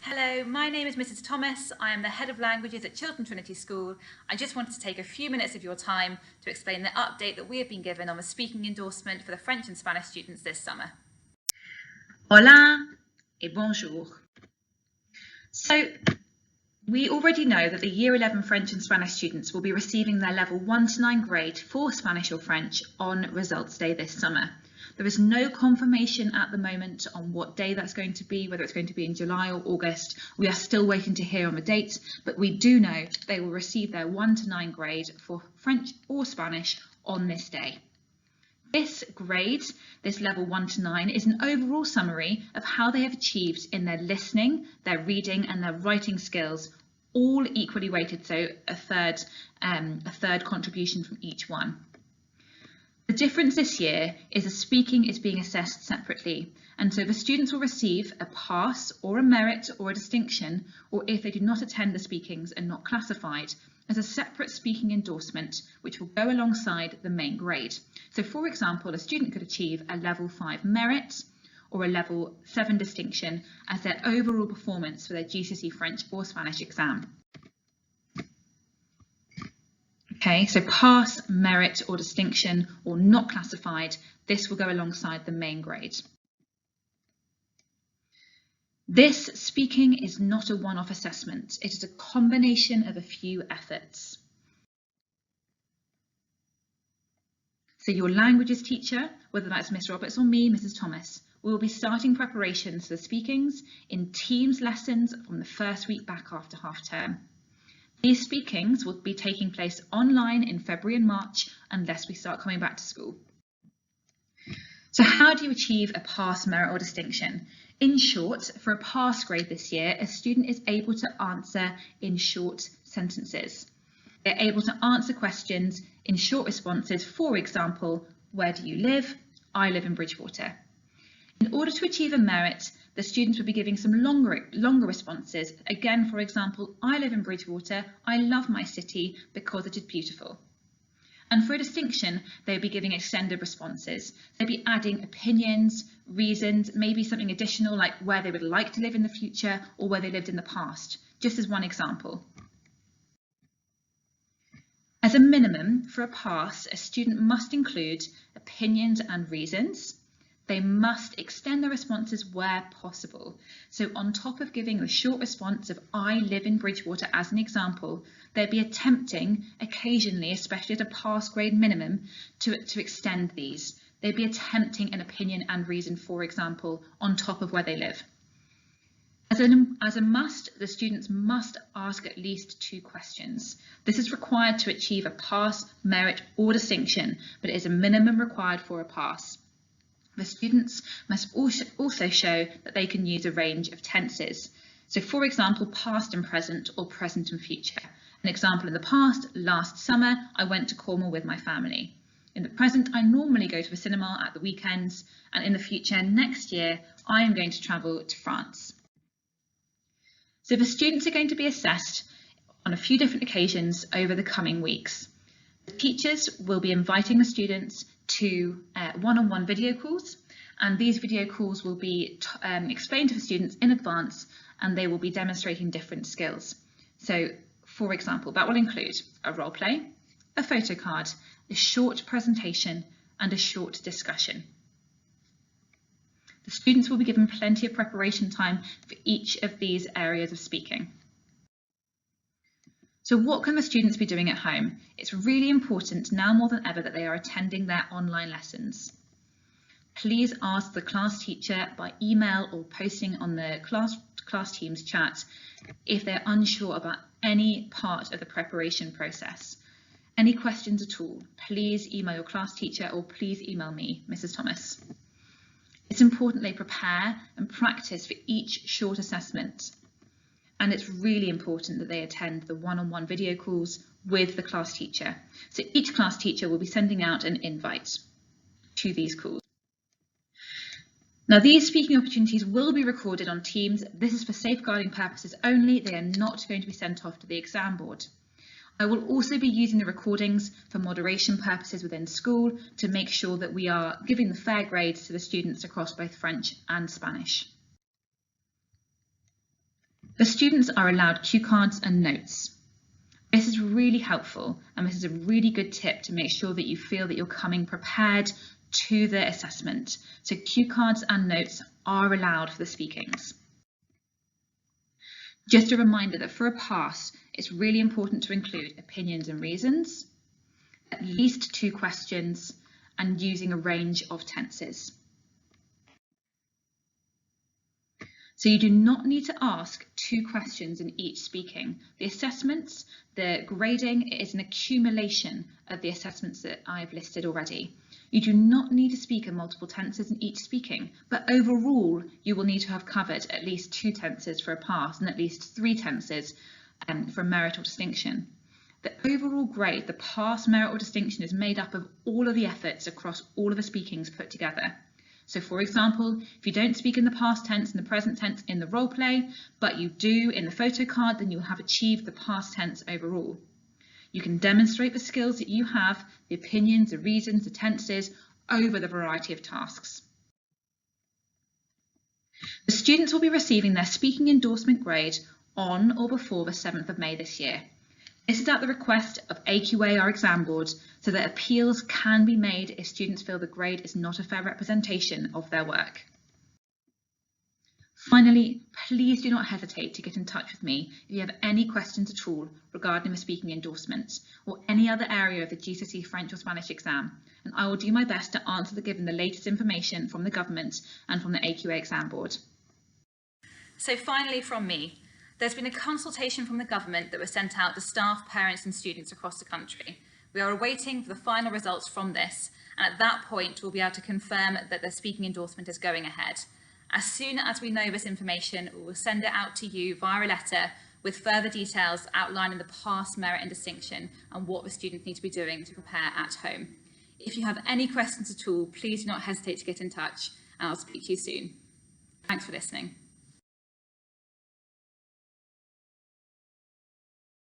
Hello, my name is Mrs. Thomas. I am the Head of Languages at Chiltern Trinity School. I just wanted to take a few minutes of your time to explain the update that we have been given on the speaking endorsement for the French and Spanish students this summer. Hola et bonjour. So, we already know that the Year 11 French and Spanish students will be receiving their level 1 to 9 grade for Spanish or French on results day this summer. There is no confirmation at the moment on what day that's going to be, whether it's going to be in July or August. We are still waiting to hear on the date, but we do know they will receive their 1 to 9 grade for French or Spanish on this day. This grade, this level 1 to 9, is an overall summary of how they have achieved in their listening, their reading and their writing skills, all equally weighted, so a third contribution from each one. The difference this year is that speaking is being assessed separately, and so the students will receive a pass or a merit or a distinction, or if they do not attend the speakings and not classified, as a separate speaking endorsement which will go alongside the main grade. So for example, a student could achieve a level 5 merit or a level 7 distinction as their overall performance for their GCSE French or Spanish exam. Okay, so pass, merit or distinction or not classified, this will go alongside the main grade. This speaking is not a one-off assessment. It is a combination of a few efforts. So your languages teacher, whether that's Miss Roberts or me, Mrs. Thomas, will be starting preparations for the speakings in Teams lessons from the first week back after half term. These speakings will be taking place online in February and March unless we start coming back to school. So how do you achieve a pass, merit or distinction? In short, for a pass grade this year, a student is able to answer in short sentences. They're able to answer questions in short responses. For example, where do you live? I live in Bridgewater. In order to achieve a merit, the students will be giving some longer responses. Again, for example, I live in Bridgewater. I love my city because it is beautiful. And for a distinction, they'll be giving extended responses. They'll be adding opinions, reasons, maybe something additional like where they would like to live in the future or where they lived in the past, just as one example. As a minimum, for a pass, a student must include opinions and reasons. They must extend their responses where possible. So on top of giving the short response of I live in Bridgewater as an example, they'll be attempting occasionally, especially at a pass grade minimum, to extend these. They'll be attempting an opinion and reason, for example, on top of where they live. As a must, the students must ask at least 2 questions. This is required to achieve a pass, merit or distinction, but it is a minimum required for a pass. The students must also show that they can use a range of tenses. So for example, past and present or present and future. An example in the past, last summer, I went to Cornwall with my family. In the present, I normally go to the cinema at the weekends, and in the future, next year, I am going to travel to France. So the students are going to be assessed on a few different occasions over the coming weeks. The teachers will be inviting the students to one-on-one video calls, and these video calls will be explained to the students in advance, and they will be demonstrating different skills. So for example, that will include a role play, a photo card, a short presentation and a short discussion. The students will be given plenty of preparation time for each of these areas of speaking. So what can the students be doing at home? It's really important now more than ever that they are attending their online lessons. Please ask the class teacher by email or posting on the class team's chat if they're unsure about any part of the preparation process. Any questions at all, please email your class teacher or please email me, Mrs. Thomas. It's important they prepare and practice for each short assessment. And it's really important that they attend the one-on-one video calls with the class teacher. So each class teacher will be sending out an invite to these calls. Now these speaking opportunities will be recorded on Teams. This is for safeguarding purposes only. They are not going to be sent off to the exam board. I will also be using the recordings for moderation purposes within school to make sure that we are giving the fair grades to the students across both French and Spanish. The students are allowed cue cards and notes. This is really helpful, and this is a really good tip to make sure that you feel that you're coming prepared to the assessment. So cue cards and notes are allowed for the speakings. Just a reminder that for a pass, it's really important to include opinions and reasons, at least 2 questions, and using a range of tenses. So you do not need to ask 2 questions in each speaking. The assessments, the grading is an accumulation of the assessments that I've listed already. You do not need to speak in multiple tenses in each speaking, but overall you will need to have covered at least 2 tenses for a pass and at least 3 tenses for merit or distinction. The overall grade, the pass, merit or distinction, is made up of all of the efforts across all of the speakings put together. So for example, if you don't speak in the past tense and the present tense in the role play, but you do in the photo card, then you'll have achieved the past tense overall. You can demonstrate the skills that you have, the opinions, the reasons, the tenses, over the variety of tasks. The students will be receiving their speaking endorsement grade on or before the 7th of May this year. This is at the request of AQA, our exam board, so that appeals can be made if students feel the grade is not a fair representation of their work. Finally, please do not hesitate to get in touch with me if you have any questions at all regarding the speaking endorsement or any other area of the GCSE French or Spanish exam, and I will do my best to answer given the latest information from the government and from the AQA exam board. So finally from me, there's been a consultation from the government that was sent out to staff, parents and students across the country. We are awaiting for the final results from this, and at that point we'll be able to confirm that the speaking endorsement is going ahead. As soon as we know this information, we will send it out to you via a letter with further details outlining the pass, merit and distinction and what the students need to be doing to prepare at home. If you have any questions at all, please do not hesitate to get in touch, and I'll speak to you soon. Thanks for listening.